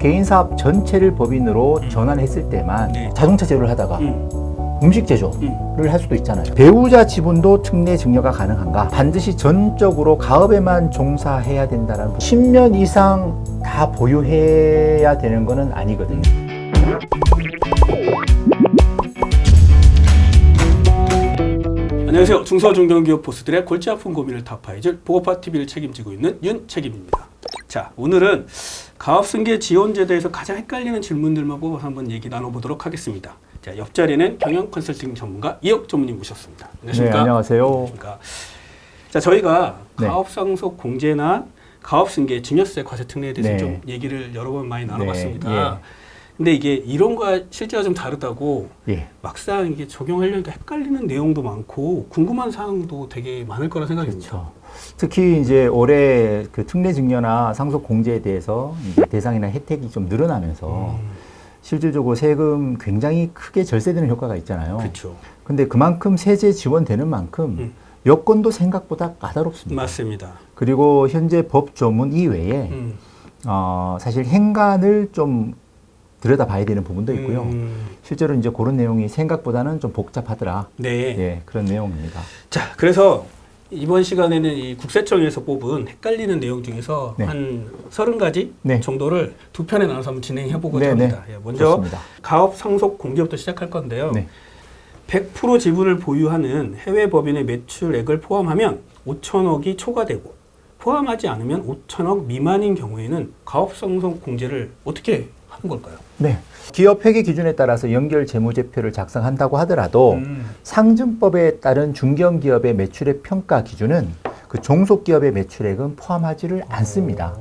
개인 사업 전체를 법인으로 전환했을 때만 네. 자동차 제조를 하다가 음식 제조를 할 수도 있잖아요. 배우자 지분도 특례 증여가 가능한가? 반드시 전적으로 가업에만 종사해야 된다는 10년 이상 다 보유해야 되는 거는 아니거든요. 안녕하세요. 중소중견기업 보스들의 골치 아픈 고민을 타파해줄 보고파TV를 책임지고 있는 윤책임입니다. 자, 오늘은 가업승계 지원제도에서 가장 헷갈리는 질문들만 뽑아서 한번 얘기 나눠보도록 하겠습니다. 자, 옆자리는 경영 컨설팅 전문가 이혁 전무님 모셨습니다. 안녕하십니까? 네, 안녕하세요. 안녕하십니까? 자, 저희가 네. 가업상속 공제나 가업승계 증여세 과세 특례에 대해서 네. 좀 얘기를 여러 번 많이 나눠봤습니다. 네, 예. 근데 이게 이론과 실제가 좀 다르다고 예. 막상 이게 적용하려니까 헷갈리는 내용도 많고 궁금한 사항도 되게 많을 거라 생각이 듭니다. 그렇죠. 특히 이제 올해 그 특례 증여나 상속 공제에 대해서 이제 대상이나 혜택이 좀 늘어나면서 실질적으로 세금 굉장히 크게 절세되는 효과가 있잖아요. 그렇죠. 근데 그만큼 세제 지원되는 만큼 여건도 생각보다 까다롭습니다. 맞습니다. 그리고 현재 법 조문 이외에 사실 행간을 좀 들여다봐야 되는 부분도 있고요. 실제로 이제 그런 내용이 생각보다는 좀 복잡하더라. 네. 예, 그런 내용입니다. 자, 그래서 이번 시간에는 이 국세청에서 뽑은 헷갈리는 내용 중에서 네. 한 30가지 네. 정도를 두 편에 나눠서 한번 진행해 보고자 네, 합니다. 네. 예, 먼저 좋습니다. 가업 상속 공제부터 시작할 건데요. 네. 100% 지분을 보유하는 해외 법인의 매출액을 포함하면 5천억이 초과되고 포함하지 않으면 5천억 미만인 경우에는 가업 상속 공제를 어떻게 하는 걸까요? 네. 기업 회계 기준에 따라서 연결 재무제표를 작성한다고 하더라도 상증법에 따른 중견기업의 매출액 평가 기준은 그 종속기업의 매출액은 포함하지를 않습니다.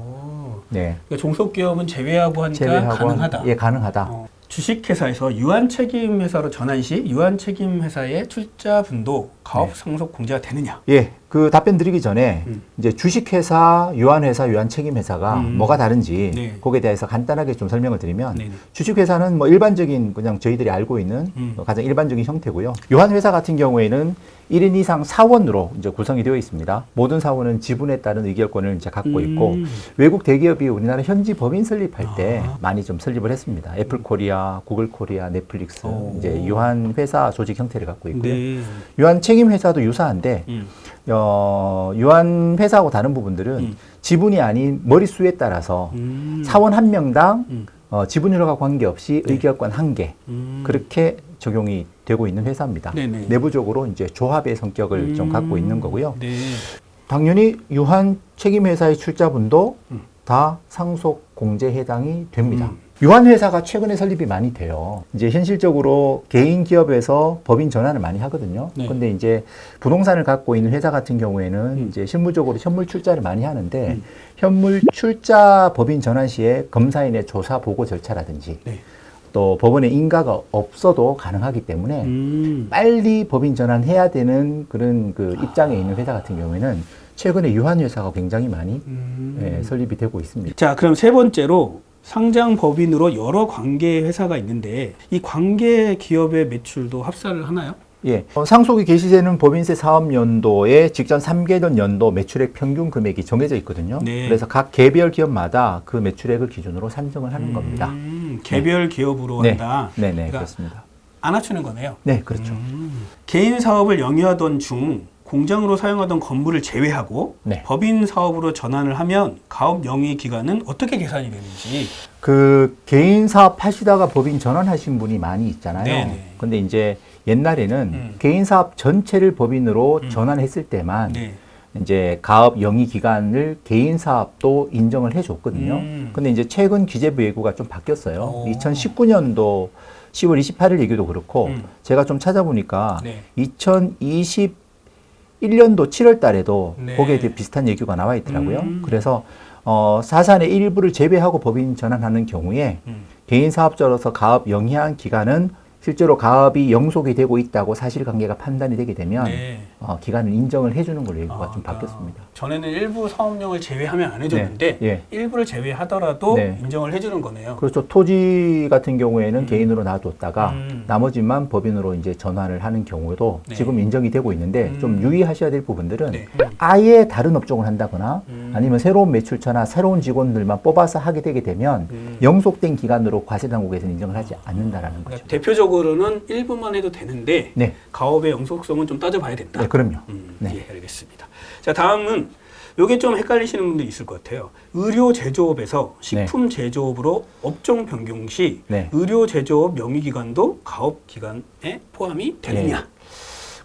네. 그러니까 종속기업은 제외하고 하니까 제외하고 가능하다. 예, 가능하다. 주식회사에서 유한책임회사로 전환 시 유한책임회사의 출자분도 가업 상속 공제가 되느냐? 예, 그 답변 드리기 전에 이제 주식회사, 유한회사, 유한책임회사가 뭐가 다른지 네. 거기에 대해서 간단하게 좀 설명을 드리면 네네. 주식회사는 뭐 일반적인 그냥 저희들이 알고 있는 가장 일반적인 형태고요. 유한회사 같은 경우에는 1인 이상 사원으로 이제 구성이 되어 있습니다. 모든 사원은 지분에 따른 의결권을 이제 갖고 있고 외국 대기업이 우리나라 현지 법인 설립할 때 많이 좀 설립을 했습니다. 애플 코리아, 구글 코리아, 넷플릭스 이제 유한회사 조직 형태를 갖고 있고요. 네. 유한책임회사도 유사한데 유한회사하고 다른 부분들은 지분이 아닌 머릿수에 따라서 사원 한 명당 지분율과 관계없이 의결권 1개 그렇게 적용이 되고 있는 회사입니다. 네네. 내부적으로 이제 조합의 성격을 좀 갖고 있는 거고요. 네. 당연히 유한책임회사의 출자분도 다 상속 공제에 해당이 됩니다. 유한회사가 최근에 설립이 많이 돼요. 이제 현실적으로 개인 기업에서 법인 전환을 많이 하거든요. 네. 근데 이제 부동산을 갖고 있는 회사 같은 경우에는 이제 실무적으로 현물 출자를 많이 하는데 현물 출자 법인 전환 시에 검사인의 조사 보고 절차라든지 네. 또 법원에 인가가 없어도 가능하기 때문에 빨리 법인 전환해야 되는 그런 그 입장에 있는 회사 같은 경우에는 최근에 유한회사가 굉장히 많이 설립이 되고 있습니다. 자, 그럼 세 번째로 상장 법인으로 여러 관계 회사가 있는데 이 관계 기업의 매출도 합산을 하나요? 예. 상속이 개시되는 법인세 사업연도에 직전 3개월 연도 매출액 평균 금액이 정해져 있거든요. 네. 그래서 각 개별 기업마다 그 매출액을 기준으로 산정을 하는 겁니다. 개별 기업으로 네. 한다. 네네, 그러니까 그렇습니다. 안 맞추는 거네요. 네, 그렇죠. 개인 사업을 영위하던 중 공장으로 사용하던 건물을 제외하고 네. 법인 사업으로 전환을 하면 가업 영위 기간은 어떻게 계산이 되는지. 그 개인 사업 하시다가 법인 전환하신 분이 많이 있잖아요. 네네. 근데 이제 옛날에는 개인 사업 전체를 법인으로 전환했을 때만 네. 이제 가업 영위 기간을 개인 사업도 인정을 해줬거든요. 근데 이제 최근 기재부 예고가 좀 바뀌었어요. 2019년도 10월 28일 얘기도 그렇고 제가 좀 찾아보니까 네. 2021년도 7월 달에도 네. 거기에 대해 비슷한 얘기가 나와 있더라고요. 그래서 사산의 일부를 제외하고 법인 전환하는 경우에 개인 사업자로서 가업 영위한 기간은 실제로 가업이 영속이 되고 있다고 사실관계가 판단이 되게 되면 네. 기간을 인정을 해주는 걸로 얘기가 좀 바뀌었습니다. 전에는 일부 사업령을 제외하면 안 해줬는데 네. 일부를 제외하더라도 네. 인정을 해주는 거네요. 그렇죠. 토지 같은 경우에는 개인으로 놔뒀다가 음. 나머지만 법인으로 이제 전환을 하는 경우도 네. 지금 인정이 되고 있는데 좀 유의하셔야 될 부분들은 네. 아예 다른 업종을 한다거나 아니면 새로운 매출처나 새로운 직원들만 뽑아서 하게 되게 되면 영속된 기간으로 과세당국에서는 인정을 하지 않는다라는 거죠. 그러니까 대표적으로는 일부만 해도 되는데 네. 가업의 영속성은 좀 따져봐야 된다. 네, 그럼요. 네. 예, 알겠습니다. 자, 다음은 요게 좀 헷갈리시는 분도 있을 것 같아요. 의료 제조업에서 식품 제조업으로 업종 변경 시 네. 의료 제조업 명의기간도 가업 기간에 포함이 되느냐?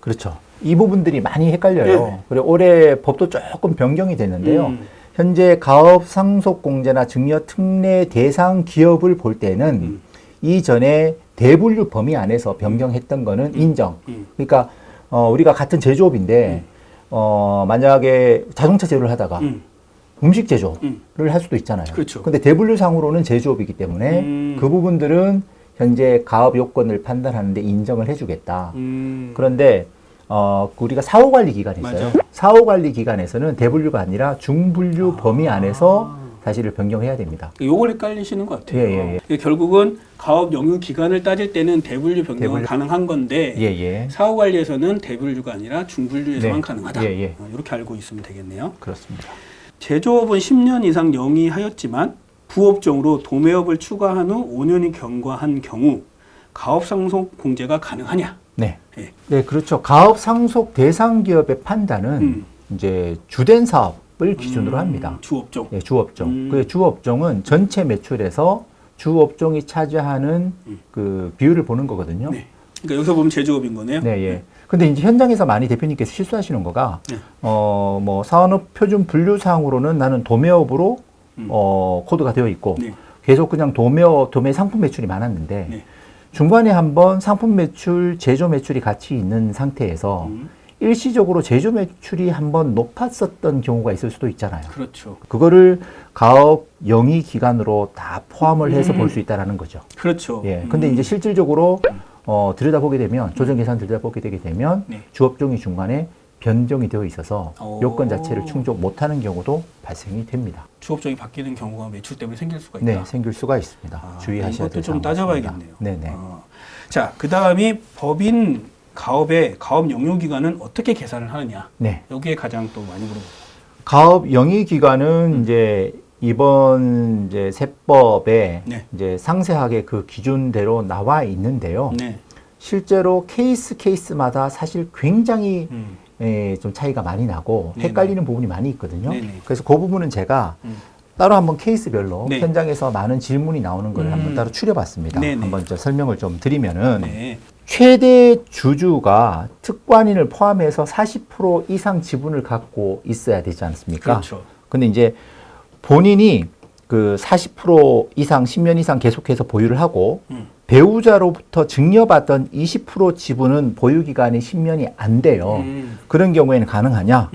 그렇죠. 이 부분들이 많이 헷갈려요. 네. 그리고 올해 법도 조금 변경이 됐는데요. 현재 가업 상속 공제나 증여 특례 대상 기업을 볼 때는 이전에 대분류 범위 안에서 변경했던 거는 인정. 그러니까 우리가 같은 제조업인데 만약에 자동차 제조를 하다가 음식 제조를 할 수도 있잖아요. 그렇죠. 근데 대분류상으로는 제조업이기 때문에 그 부분들은 현재 가업 요건을 판단하는데 인정을 해주겠다. 그런데 우리가 사후관리 기간이 있어요. 맞아요. 사후관리 기간에서는 대분류가 아니라 중분류 범위 안에서 사실을 변경해야 됩니다. 요걸 헷갈리시는 것 같아요. 예. 결국은 가업 영유 기간을 따질 때는 대분류 변경은 대분류. 가능한 건데 예. 사후 관리에서는 대분류가 아니라 중분류에서만 네. 가능하다. 예. 이렇게 알고 있으면 되겠네요. 그렇습니다. 제조업은 10년 이상 영위하였지만 부업종으로 도매업을 추가한 후 5년이 경과한 경우 가업 상속 공제가 가능하냐? 네. 예. 네, 그렇죠. 가업 상속 대상 기업의 판단은 이제 주된 사업을 기준으로 합니다. 주업종. 예, 주업종. 그 주업종은 전체 매출에서 주업종이 차지하는 그 비율을 보는 거거든요. 네. 그러니까 여기서 보면 제조업인 거네요. 네, 예. 근데 이제 현장에서 많이 대표님께서 실수하시는 거가, 네. 뭐, 산업 표준 분류상으로는 나는 도매업으로, 코드가 되어 있고, 네. 계속 그냥 도매 상품 매출이 많았는데, 네. 중간에 한번 상품 매출, 제조 매출이 같이 있는 상태에서, 일시적으로 제조 매출이 한번 높았었던 경우가 있을 수도 있잖아요. 그렇죠. 그거를 가업 영위 기간으로 다 포함을 해서 볼 수 있다라는 거죠. 그렇죠. 예. 근데 이제 실질적으로 들여다보게 되면 조정 계산 들여다보게 되게 되면 네. 주업종이 중간에 변경이 되어 있어서 오. 요건 자체를 충족 못하는 경우도 발생이 됩니다. 주업종이 바뀌는 경우가 매출 때문에 생길 수가 있다. 네, 생길 수가 있습니다. 주의하셔야 이것도 될 좀 사항 따져봐야겠네요. 네네. 자, 그 다음이 법인 가업의 가업 영유 기간은 어떻게 계산을 하느냐? 네. 여기에 가장 또 많이 물어보죠. 가업 영위 기간은 이제 이번 이제 세법에 네. 이제 상세하게 그 기준대로 나와 있는데요. 네. 실제로 케이스마다 사실 굉장히 좀 차이가 많이 나고 네네. 헷갈리는 부분이 많이 있거든요. 네네. 그래서 그 부분은 제가 따로 한번 케이스별로 네. 현장에서 많은 질문이 나오는 걸 한번 따로 추려봤습니다. 네네. 한번 저 설명을 좀 드리면은 네. 최대 주주가 특관인을 포함해서 40% 이상 지분을 갖고 있어야 되지 않습니까? 그렇죠. 근데 이제 본인이 그 40% 이상 10년 이상 계속해서 보유를 하고 배우자로부터 증여받던 20% 지분은 보유 기간이 10년이 안 돼요. 그런 경우에는 가능하냐?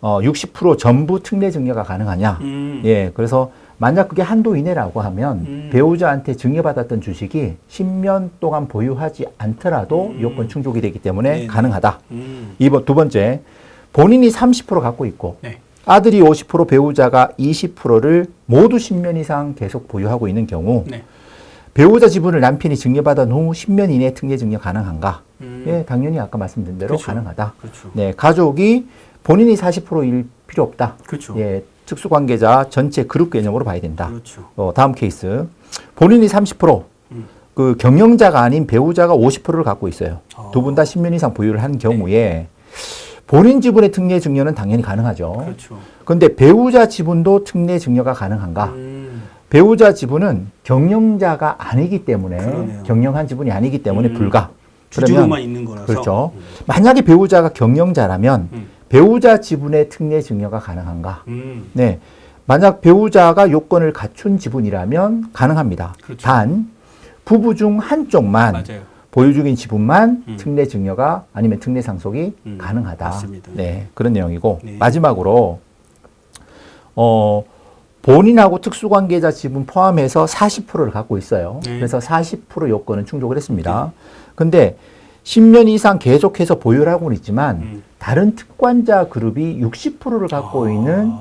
60% 전부 특례 증여가 가능하냐? 예, 그래서 만약 그게 한도 이내라고 하면 배우자한테 증여받았던 주식이 10년 동안 보유하지 않더라도 요건 충족이 되기 때문에 네네. 가능하다. 두 번째, 본인이 30% 갖고 있고 네. 아들이 50% 배우자가 20%를 모두 10년 이상 계속 보유하고 있는 경우 네. 배우자 지분을 남편이 증여받은 후 10년 이내에 특례 증여 가능한가? 예, 당연히 아까 말씀드린 대로 그렇죠. 가능하다. 그렇죠. 네, 가족이 본인이 40%일 필요 없다. 그렇죠. 예, 특수관계자 전체 그룹 개념으로 봐야 된다. 그렇죠. 다음 케이스. 본인이 30%, 그 경영자가 아닌 배우자가 50%를 갖고 있어요. 두 분 다 10년 이상 보유를 한 경우에 본인 지분의 특례 증여는 당연히 가능하죠. 그렇죠. 그런데 배우자 지분도 특례 증여가 가능한가? 배우자 지분은 경영자가 아니기 때문에 그러네요. 경영한 지분이 아니기 때문에 불가. 주주로만 있는 거라서. 그렇죠. 만약에 배우자가 경영자라면 배우자 지분의 특례 증여가 가능한가? 네. 만약 배우자가 요건을 갖춘 지분이라면 가능합니다. 그렇죠. 단 부부 중 한쪽만 맞아요. 보유 중인 지분만 특례 증여가 아니면 특례 상속이 가능하다. 맞습니다. 네, 그런 내용이고 네. 마지막으로 본인하고 특수관계자 지분 포함해서 40%를 갖고 있어요. 네. 그래서 40% 요건은 충족을 했습니다. 근데 10년 이상 계속해서 보유를 하고는 있지만 다른 특권자 그룹이 60%를 갖고 있는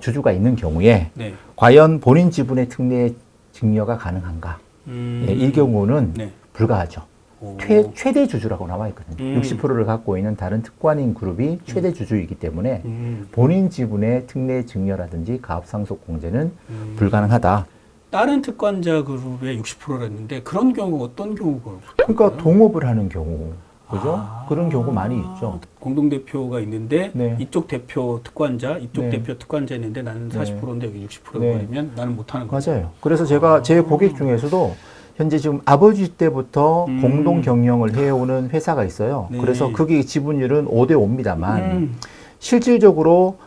주주가 있는 경우에 네. 과연 본인 지분의 특례 증여가 가능한가? 예, 이 경우는 네. 불가하죠. 오. 최대 주주라고 나와 있거든요. 60%를 갖고 있는 다른 특권인 그룹이 최대 주주이기 때문에 본인 지분의 특례 증여라든지 가압상속 공제는 불가능하다. 다른 특권자 그룹의 60%랬는데 그런 경우 어떤 경우가 그러니까 동업을 하는 경우, 그죠? 아. 그런 경우 많이 있죠. 공동대표가 있는데 네. 이쪽 대표 특권자, 이쪽 네. 대표 특권자 있는데 나는 네. 40%인데 여기 60%가 네. 버리면 나는 못하는 거죠. 맞아요. 그래서 제가 제 고객 중에서도 현재 지금 아버지 때부터 공동 경영을 해오는 회사가 있어요. 네. 그래서 그게 지분율은 5대 5입니다만 실질적으로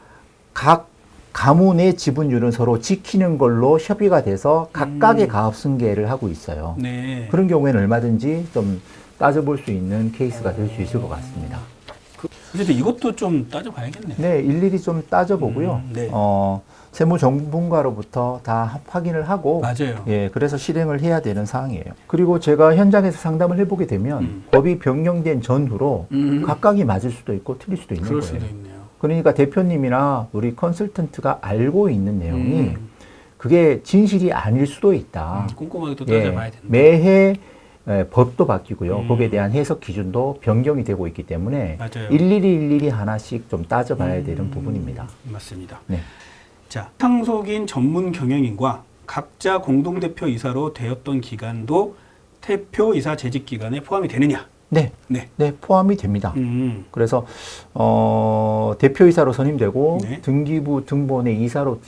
각 가문의 지분율은 서로 지키는 걸로 협의가 돼서 각각의 가압 승계를 하고 있어요. 네. 그런 경우에는 얼마든지 좀 따져볼 수 있는 케이스가 될 수 있을 것 같습니다. 그래도 이것도 좀 따져봐야겠네요. 네, 일일이 좀 따져보고요. 네. 세무 전문가로부터 다 확인을 하고, 맞아요. 예, 그래서 실행을 해야 되는 사항이에요. 그리고 제가 현장에서 상담을 해보게 되면 법이 변경된 전후로 각각이 맞을 수도 있고 틀릴 수도 있는 그럴 거예요. 수도 있네요. 그러니까 대표님이나 우리 컨설턴트가 알고 있는 내용이 그게 진실이 아닐 수도 있다. 꼼꼼하게 또 예, 따져봐야 된다. 매해 법도 바뀌고요. 거기에 대한 해석 기준도 변경이 되고 있기 때문에 맞아요. 일일이 하나씩 좀 따져봐야 되는 부분입니다. 맞습니다. 네. 자, 상속인 전문 경영인과 각자 공동대표 이사로 되었던 기간도 대표이사 재직 기간에 포함이 되느냐? 네, 네. 네, 포함이 됩니다. 그래서 대표이사로 선임되고 네. 등기부 등본의 이사로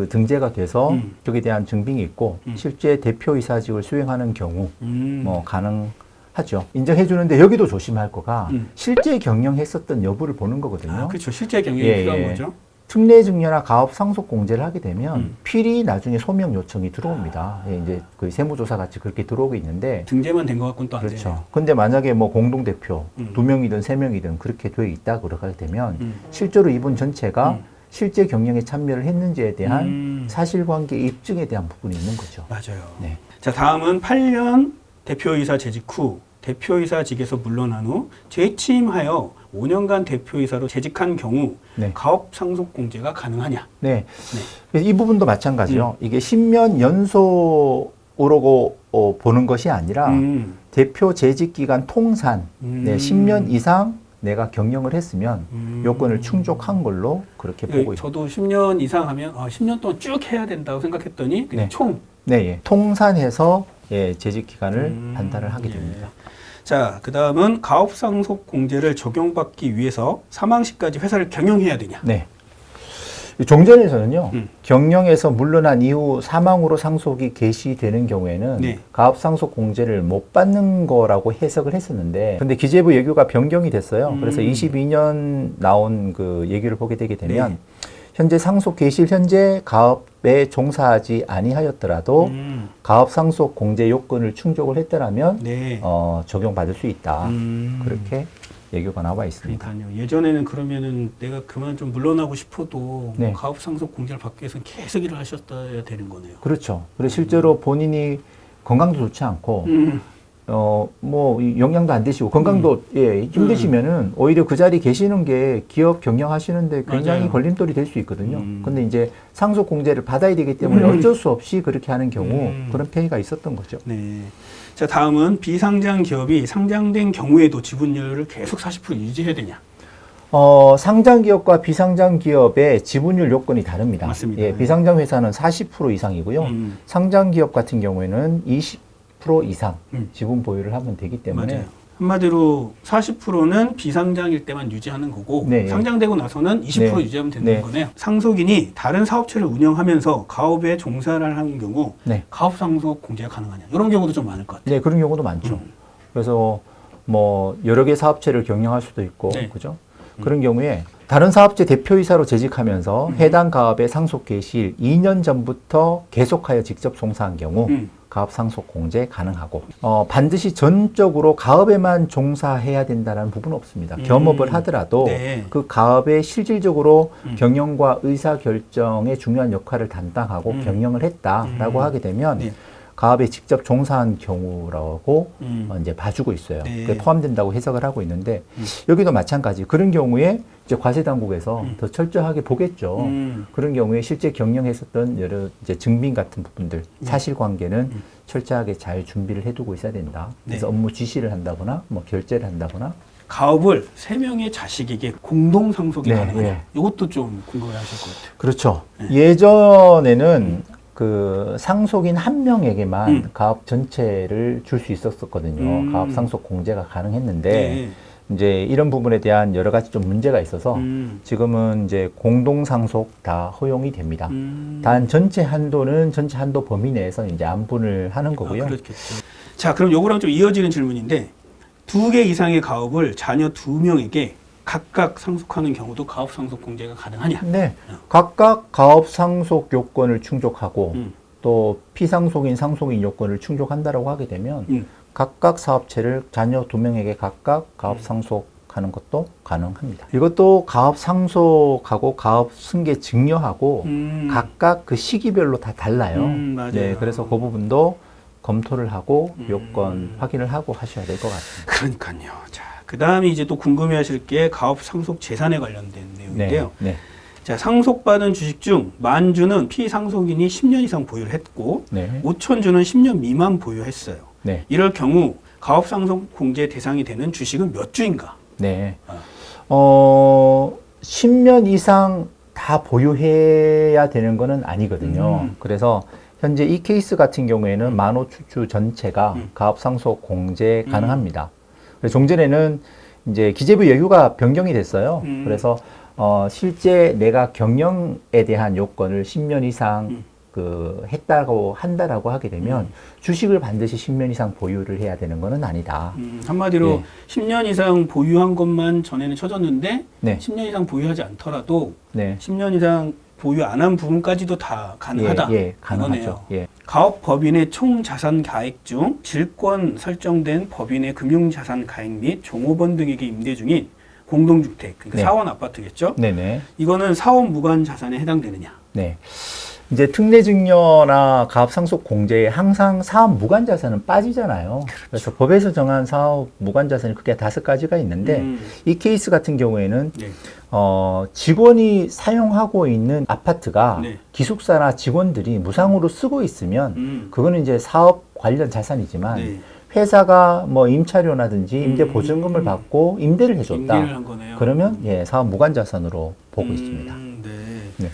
등재가 돼서 그에 대한 증빙이 있고 실제 대표이사직을 수행하는 경우 뭐 가능하죠. 인정해 주는데 여기도 조심할 거가 실제 경영했었던 여부를 보는 거거든요. 아, 그렇죠. 실제 경영이 예, 필요한 예. 거죠. 특례 증여나 가업 상속 공제를 하게 되면 필히 나중에 소명 요청이 들어옵니다. 예, 이제 그 세무조사 같이 그렇게 들어오고 있는데 등재만 된 것 같고는 또 안 그렇죠. 되네요. 근데 만약에 뭐 공동대표 2명이든 3명이든 그렇게 돼 있다 그렇게 되면 실제로 이분 전체가 실제 경영에 참여를 했는지에 대한 사실관계 입증에 대한 부분이 있는 거죠. 맞아요. 네. 자, 다음은 8년 대표이사 재직 후 대표이사직에서 물러난 후 재취임하여 5년간 대표이사로 재직한 경우 네. 가업 상속 공제가 가능하냐? 네. 그래서 이 부분도 마찬가지요. 이게 10년 연속으로 보는 것이 아니라 대표 재직 기간 통산 네, 10년 이상 내가 경영을 했으면 요건을 충족한 걸로 그렇게 보고 있습니다. 저도 10년 이상 하면 10년 동안 쭉 해야 된다고 생각했더니 그냥 네. 총. 네, 예. 통산해서 예, 재직 기간을 판단을 하게 됩니다. 자, 그 다음은 가업상속 공제를 적용받기 위해서 사망 시까지 회사를 경영해야 되냐? 네. 이 종전에서는요, 경영에서 물러난 이후 사망으로 상속이 개시되는 경우에는 네. 가업상속 공제를 못 받는 거라고 해석을 했었는데, 근데 기재부 예규가 변경이 됐어요. 그래서 22년 나온 그 예규를 보게 되게 되면, 네. 현재 상속 개시일 현재 가업에 종사하지 아니하였더라도 가업상속 공제 요건을 충족을 했더라면 네. 적용받을 수 있다. 그렇게 예규가 나와 있습니다. 그러니까요. 예전에는 그러면은 내가 그만 좀 물러나고 싶어도 네. 가업상속 공제를 받기 위해서는 계속 일을 하셨어야 되는 거네요. 그렇죠. 그래서 실제로 본인이 건강도 좋지 않고 뭐 영양도 안 되시고 건강도 예, 힘드시면은 오히려 그 자리 계시는 게 기업 경영하시는데 굉장히 맞아요. 걸림돌이 될 수 있거든요. 근데 이제 상속 공제를 받아야 되기 때문에 어쩔 수 없이 그렇게 하는 경우 그런 폐해가 있었던 거죠. 네. 자, 다음은 비상장 기업이 상장된 경우에도 지분율을 계속 40% 유지해야 되냐? 상장 기업과 비상장 기업의 지분율 요건이 다릅니다. 맞습니다. 예, 비상장 회사는 40% 이상이고요. 상장 기업 같은 경우에는 20% 이상 지분 보유를 하면 되기 때문에 맞아요. 한마디로 40%는 비상장일 때만 유지하는 거고 네, 상장되고 나서는 20% 네. 유지하면 되는 네. 거네요. 상속인이 다른 사업체를 운영하면서 가업에 종사를 하는 경우 네. 가업 상속 공제가 가능하냐? 이런 경우도 좀 많을 것 같아요. 네, 그런 경우도 많죠. 그래서 뭐 여러 개 사업체를 경영할 수도 있고, 네. 그죠? 그런 경우에 다른 사업체 대표이사로 재직하면서 해당 가업의 상속 개시일 2년 전부터 계속하여 직접 종사한 경우 가업 상속 공제 가능하고 반드시 전적으로 가업에만 종사해야 된다는 부분은 없습니다. 겸업을 하더라도 네. 그 가업에 실질적으로 경영과 의사 결정에 중요한 역할을 담당하고 경영을 했다라고 하게 되면 네. 가업에 직접 종사한 경우라고 이제 봐주고 있어요. 네. 그게 포함된다고 해석을 하고 있는데 여기도 마찬가지. 그런 경우에 이제 과세 당국에서 더 철저하게 보겠죠. 그런 경우에 실제 경영했었던 여러 이제 증빙 같은 부분들, 사실관계는 철저하게 잘 준비를 해두고 있어야 된다. 그래서 네. 업무 지시를 한다거나 뭐 결제를 한다거나. 가업을 3명의 자식에게 공동 상속이 네, 가능하냐? 네. 이것도 좀 궁금해하실 것 같아요. 그렇죠. 예전에는 그 상속인 한 명에게만 가업 전체를 줄 수 있었었거든요. 가업 상속 공제가 가능했는데 네. 이제 이런 부분에 대한 여러 가지 좀 문제가 있어서 지금은 이제 공동 상속 다 허용이 됩니다. 단 전체 한도는 전체 한도 범위 내에서 이제 안분을 하는 거고요. 그렇겠죠. 자, 그럼 요거랑 좀 이어지는 질문인데 2개 이상의 가업을 자녀 2명에게 각각 상속하는 경우도 가업 상속 공제가 가능하냐? 네, 각각 가업 상속 요건을 충족하고 또 피상속인 상속인 요건을 충족한다라고 하게 되면 각각 사업체를 자녀 2명에게 각각 가업 상속하는 것도 가능합니다. 이것도 가업 상속하고 가업 승계 증여하고 각각 그 시기별로 다 달라요. 맞아요. 네, 그래서 그 부분도 검토를 하고 요건 확인을 하고 하셔야 될 것 같습니다. 그러니까요. 자, 그 다음에 이제 또 궁금해하실 게 가업 상속 재산에 관련된 내용인데요. 네, 네. 자, 상속받은 주식 중 10,000주는 피상속인이 10년 이상 보유를 했고 네. 5,000주는 10년 미만 보유했어요. 네. 이럴 경우 가업 상속 공제 대상이 되는 주식은 몇 주인가? 네. 10년 이상 다 보유해야 되는 거는 아니거든요. 그래서 현재 이 케이스 같은 경우에는 15,000주 전체가 가업 상속 공제 가능합니다. 그래서 종전에는 이제 기재부 예규가 변경이 됐어요. 그래서 실제 내가 경영에 대한 요건을 10년 이상 그 했다고 한다라고 하게 되면 주식을 반드시 10년 이상 보유를 해야 되는 거는 아니다. 한마디로 예. 10년 이상 보유한 것만 전에는 쳐졌는데 네. 10년 이상 보유하지 않더라도 네. 10년 이상 보유 안 한 부분까지도 다 가능하다. 예, 가능하죠. 이거네요. 예. 가업 법인의 총 자산 가액 중 질권 설정된 법인의 금융자산 가액 및 종업원 등에게 임대 중인 공동주택, 그러니까 네. 사원 아파트겠죠? 네네. 이거는 사원 무관 자산에 해당되느냐? 네. 이제 특례증여나 가업상속 공제에 항상 사업 무관자산은 빠지잖아요. 그래서 법에서 정한 사업 무관자산이 크게 5가지가 있는데 이 케이스 같은 경우에는 네. 직원이 사용하고 있는 아파트가 네. 기숙사나 직원들이 무상으로 쓰고 있으면 그거는 이제 사업 관련 자산이지만 네. 회사가 뭐 임차료라든지 임대 보증금을 받고 임대를 해줬다. 임대를 한 거네요. 그러면 예, 사업 무관자산으로 보고 있습니다. 네. 네.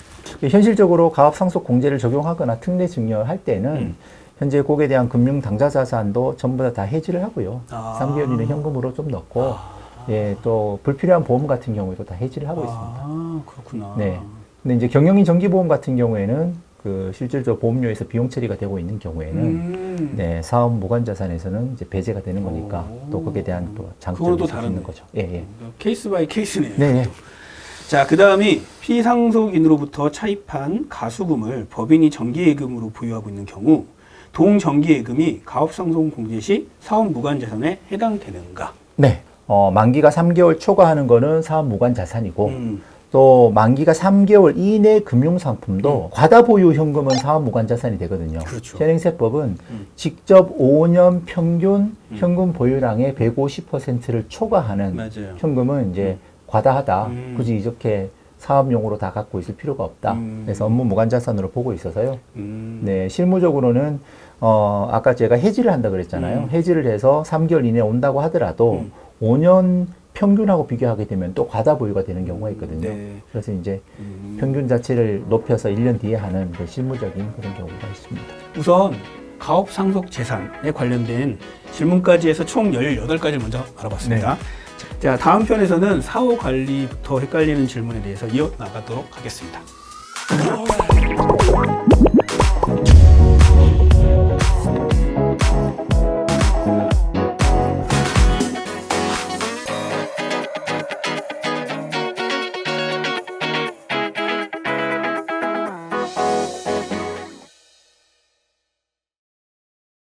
현실적으로 가업 상속 공제를 적용하거나 특례 증여할 때는 현재 곡에 대한 금융 당좌 자산도 전부 다 해지를 하고요. 3개월 이내 현금으로 좀 넣고 예, 또 불필요한 보험 같은 경우에도 다 해지를 하고 있습니다. 아, 그렇구나. 네. 근데 이제 경영인 정기보험 같은 경우에는 그 실질적으로 보험료에서 비용 처리가 되고 있는 경우에는 네, 사업 무관 자산에서는 이제 배제가 되는 거니까 또 거기에 대한 또 장점이 그거는 또 있을 수 있는 다르네. 거죠. 예, 예. 케이스 바이 케이스네요. 네, 네. 자, 그 다음이 피상속인으로부터 차입한 가수금을 법인이 정기예금으로 보유하고 있는 경우 동정기예금이 가업상속 공제 시 사업 무관 자산에 해당되는가? 네. 만기가 3개월 초과하는 거는 사업 무관 자산이고 또 만기가 3개월 이내 금융상품도 과다 보유 현금은 사업 무관 자산이 되거든요. 그렇죠. 현행세법은 직접 5년 평균 현금 보유량의 150%를 초과하는 맞아요. 현금은 이제 과다하다. 굳이 이렇게 사업용으로 다 갖고 있을 필요가 없다. 그래서 업무 무관 자산으로 보고 있어서요. 네, 실무적으로는 아까 제가 해지를 한다 그랬잖아요. 해지를 해서 3개월 이내에 온다고 하더라도 5년 평균하고 비교하게 되면 또 과다 보유가 되는 경우가 있거든요. 네. 그래서 이제 평균 자체를 높여서 1년 뒤에 하는 그 실무적인 그런 경우가 있습니다. 우선 가업 상속 재산에 관련된 질문까지 해서 총 18가지를 먼저 알아봤습니다. 자, 다음 편에서는 사후 관리부터 헷갈리는 질문에 대해서 이어나가도록 하겠습니다.